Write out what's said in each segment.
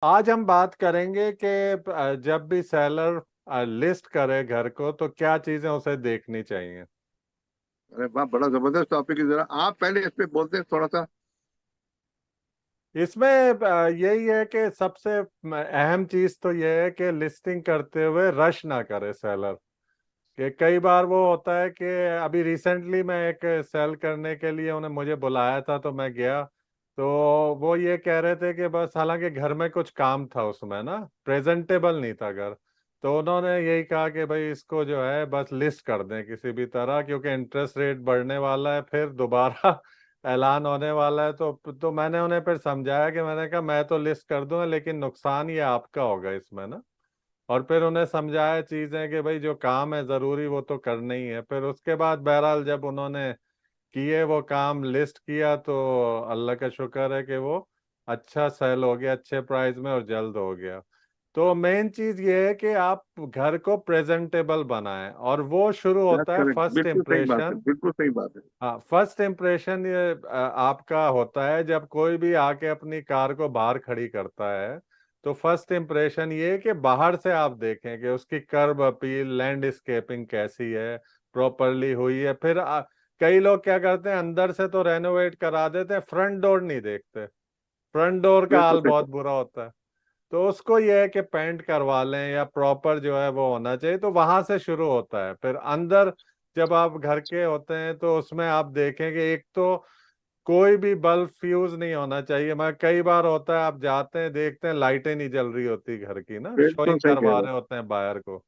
आज हम बात करेंगे कि जब भी सेलर लिस्ट करे घर को तो क्या चीजें उसे देखनी चाहिए। अरे वाह, बड़ा जबरदस्त टॉपिक है। जरा आप पहले इस पे बोलते हैं थोड़ा सा। इसमें यही है कि सबसे अहम चीज तो यह है कि लिस्टिंग करते हुए रश ना करे सेलर। कि कई बार वो होता है कि अभी रिसेंटली मैं एक सेल करने के लिए उन्हें मुझे बुलाया था तो मैं गया। तो वो ये कह रहे थे कि बस, हालांकि घर में कुछ काम था उसमें ना, प्रेजेंटेबल नहीं था घर। तो उन्होंने यही कहा कि भाई इसको जो है बस लिस्ट कर दें किसी भी तरह, क्योंकि इंटरेस्ट रेट बढ़ने वाला है, फिर दोबारा ऐलान होने वाला है। तो मैंने उन्हें फिर समझाया कि मैंने कहा मैं तो लिस्ट कर दूंगा, लेकिन नुकसान ये आपका होगा इसमें ना। और फिर उन्हें समझाया चीजें कि भाई जो काम है जरूरी वो तो करना ही है। फिर उसके बाद बहरहाल जब उन्होंने किए वो काम, लिस्ट किया, तो अल्लाह का शुक्र है कि वो अच्छा सेल हो गया, अच्छे प्राइस में और जल्द हो गया। तो मेन चीज ये है कि आप घर को प्रेजेंटेबल बनाएं, और वो शुरू दैट्स होता है करेक्ट, फर्स्ट बिल्कुल सही बात है, इम्प्रेशन। बिल्कुल सही बात है। हाँ, फर्स्ट इम्प्रेशन ये आपका होता है जब कोई भी आके अपनी कार को बाहर खड़ी करता है। तो फर्स्ट इम्प्रेशन ये है कि बाहर से आप देखें कि उसकी कर्ब अपील, लैंडस्केपिंग कैसी है, प्रॉपरली हुई है। फिर कई लोग क्या करते हैं, अंदर से तो रेनोवेट करा देते हैं, फ्रंट डोर नहीं देखते। फ्रंट डोर का बिल्कुल हाल सही। बहुत बुरा होता है। तो उसको ये है कि पेंट करवा लें या प्रॉपर जो है वो होना चाहिए। तो वहां से शुरू होता है। फिर अंदर जब आप घर के होते हैं तो उसमें आप देखेंगे, एक तो कोई भी बल्ब फ्यूज नहीं होना चाहिए। मैं कई बार होता है आप जाते हैं देखते हैं लाइटें नहीं जल रही होती घर की ना, बिल्कुल शोइंग सही कह करवा रहे हो। रहे होते हैं बाहर को।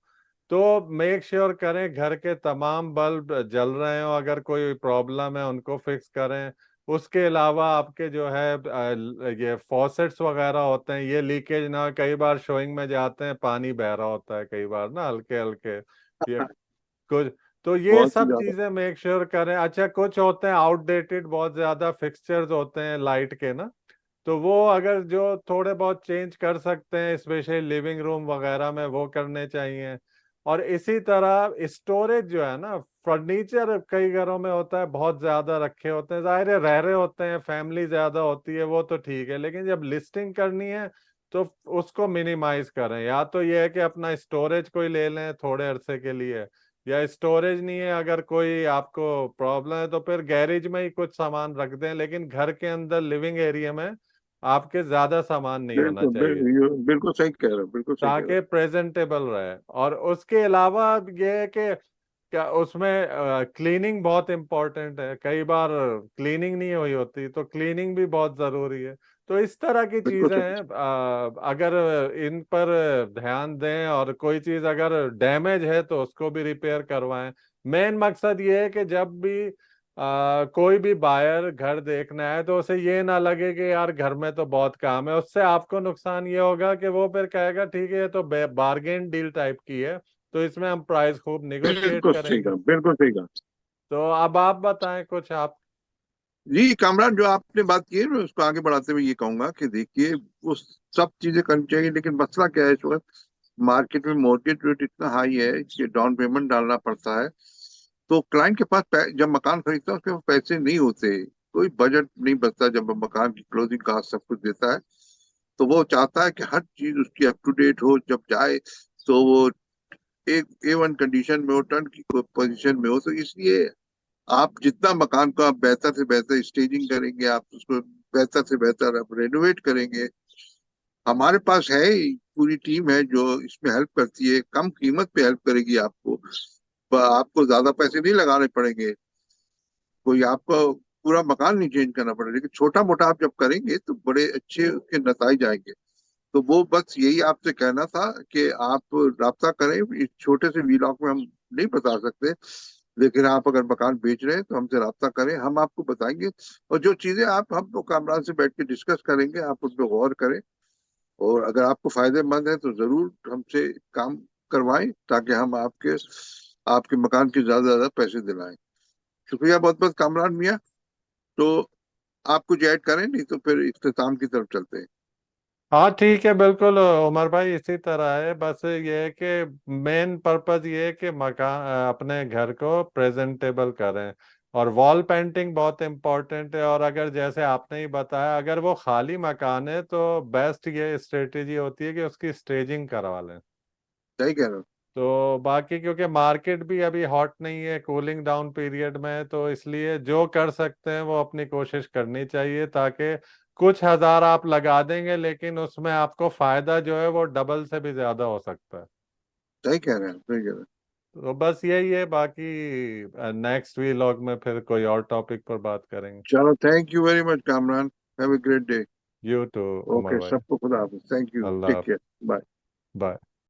तो मेक श्योर करें घर के तमाम बल्ब जल रहे हो, अगर कोई प्रॉब्लम है उनको फिक्स करें। उसके अलावा आपके जो है ये फॉसेट्स वगैरह होते हैं, ये लीकेज ना हो। कई बार शोइंग में जाते हैं पानी बह रहा होता है कई बार ना, हल्के हल्के ये कुछ। तो ये बहुत ही सब ज्यादा। चीजें मेक श्योर करें। अच्छा, कुछ होते हैं आउटडेटेड बहुत ज्यादा फिक्सचर्स होते हैं लाइट के ना, तो वो अगर जो थोड़े बहुत चेंज कर सकते हैं, स्पेशली लिविंग रूम वगैरह में, वो करने चाहिए। और इसी तरह स्टोरेज जो है ना, फर्नीचर कई घरों में होता है बहुत ज्यादा रखे होते हैं, जाहिर है रह रहे होते हैं, फैमिली ज्यादा होती है, वो तो ठीक है। लेकिन जब लिस्टिंग करनी है तो उसको मिनिमाइज करें। या तो ये है कि अपना स्टोरेज कोई ले लें थोड़े अरसे के लिए, या स्टोरेज नहीं है, अगर कोई आपको प्रॉब्लम है तो फिर गैरेज में ही कुछ सामान रख दें, लेकिन घर के अंदर लिविंग एरिया में आपके ज्यादा सामान नहीं होना बिल्कुल चाहिए, बिल्कुल सही कह रहे हो, बिल्कुल सही कह रहे ताकि प्रेजेंटेबल रहे। और उसके अलावा ये है कि क्या उसमें क्लीनिंग बहुत इंपॉर्टेंट है। कई बार क्लीनिंग नहीं हुई होती, तो क्लीनिंग भी बहुत जरूरी है। तो इस तरह की हो, बिल्कुल चीजें सही। हैं। अगर इन पर ध्यान दें, और कोई चीज अगर डैमेज है तो उसको भी रिपेयर करवाएं। मेन मकसद ये है कि जब भी कोई भी बायर घर देखने आए तो उसे ये ना लगे कि यार घर में तो बहुत काम है। उससे आपको नुकसान ये होगा कि वो फिर कहेगा ठीक है ये तो बार्गेन डील टाइप की है, तो इसमें हम प्राइस खूब निगोशिएट बिल्कुल सही करेंगे। कहा, बिल्कुल सही कहा। तो अब आप बताएं कुछ आप। जी कामरान, जो आपने बात की है मैं उसको आगे बढ़ाते हुए ये कहूंगा कि देखिए, वो सब चीजें करनी चाहिए, लेकिन मसला क्या है इस वक्त मार्केट में मॉर्गेज रेट इतना हाई है कि डाउन पेमेंट डालना पड़ता है। तो क्लाइंट के पास जब मकान खरीदता है उसके पास पैसे नहीं होते, कोई बजट नहीं बचता। जब वो मकान की क्लोजिंग कास्ट सब कुछ देता है तो वो चाहता है कि हर चीज उसकी अप टू डेट हो, जब जाए तो वो एक A1 कंडीशन में हो, टर्न की पोजीशन में हो। तो इसलिए आप जितना मकान को आप बेहतर से बेहतर स्टेजिंग करेंगे, आप उसको बेहतर से बेहतर आप रेनोवेट करेंगे। हमारे पास है ही, पूरी टीम है जो इसमें हेल्प करती है, कम कीमत पे हेल्प करेगी आपको। आपको ज्यादा पैसे नहीं लगाने पड़ेंगे, कोई आपको पूरा मकान नहीं चेंज करना पड़ेगा। लेकिन छोटा मोटा आप जब करेंगे तो बड़े अच्छे उसके नताइज आएंगे। तो वो बस यही आपसे कहना था कि आप राब्ता करें। इस छोटे से वीलॉग में हम नहीं बता सकते, लेकिन आप अगर मकान बेच रहे हैं तो हमसे राब्ता करें, हम आपको बताएंगे। और जो चीजें आप हम लोग कामरान से बैठ के डिस्कस करेंगे, आप उन पर गौर करें। और अगर आपको फायदेमंद है तो जरूर हमसे काम करवाएं, ताकि हम आपके आपके मकान के ज्यादा से ज्यादा पैसे दिलाएं। शुक्रिया बहुत बहुत कामरान मियाँ। तो आप कुछ ऐड करें, नहीं तो फिर इख्तिताम की तरफ चलते हैं। हाँ ठीक है, बिल्कुल उमर भाई, इसी तरह है। बस ये है कि मेन पर्पस ये है कि मकान अपने घर को प्रेजेंटेबल करें। और वॉल पेंटिंग बहुत इम्पोर्टेंट है। और अगर जैसे आपने ही बताया, अगर वो खाली मकान है तो बेस्ट ये स्ट्रेटेजी होती है कि उसकी स्टेजिंग करवा लें। सही कह रहे हो। तो बाकी क्योंकि मार्केट भी अभी हॉट नहीं है, कूलिंग डाउन पीरियड में है, तो इसलिए जो कर सकते हैं वो अपनी कोशिश करनी चाहिए, ताकि कुछ हजार आप लगा देंगे लेकिन उसमें आपको फायदा जो है वो डबल से भी ज्यादा हो सकता है। सही कह रहे हैं, सही कह रहे हैं। तो बस यही है, बाकी नेक्स्ट वीलॉग में फिर कोई और टॉपिक पर बात करेंगे। चलो, thank you very much Kamran. Have a great day. You too Umar okay, भाई। सबको खुदा हाफिज। थैंक यू, अल्लाह टेक हाफ़िज़। Care, bye. बाय।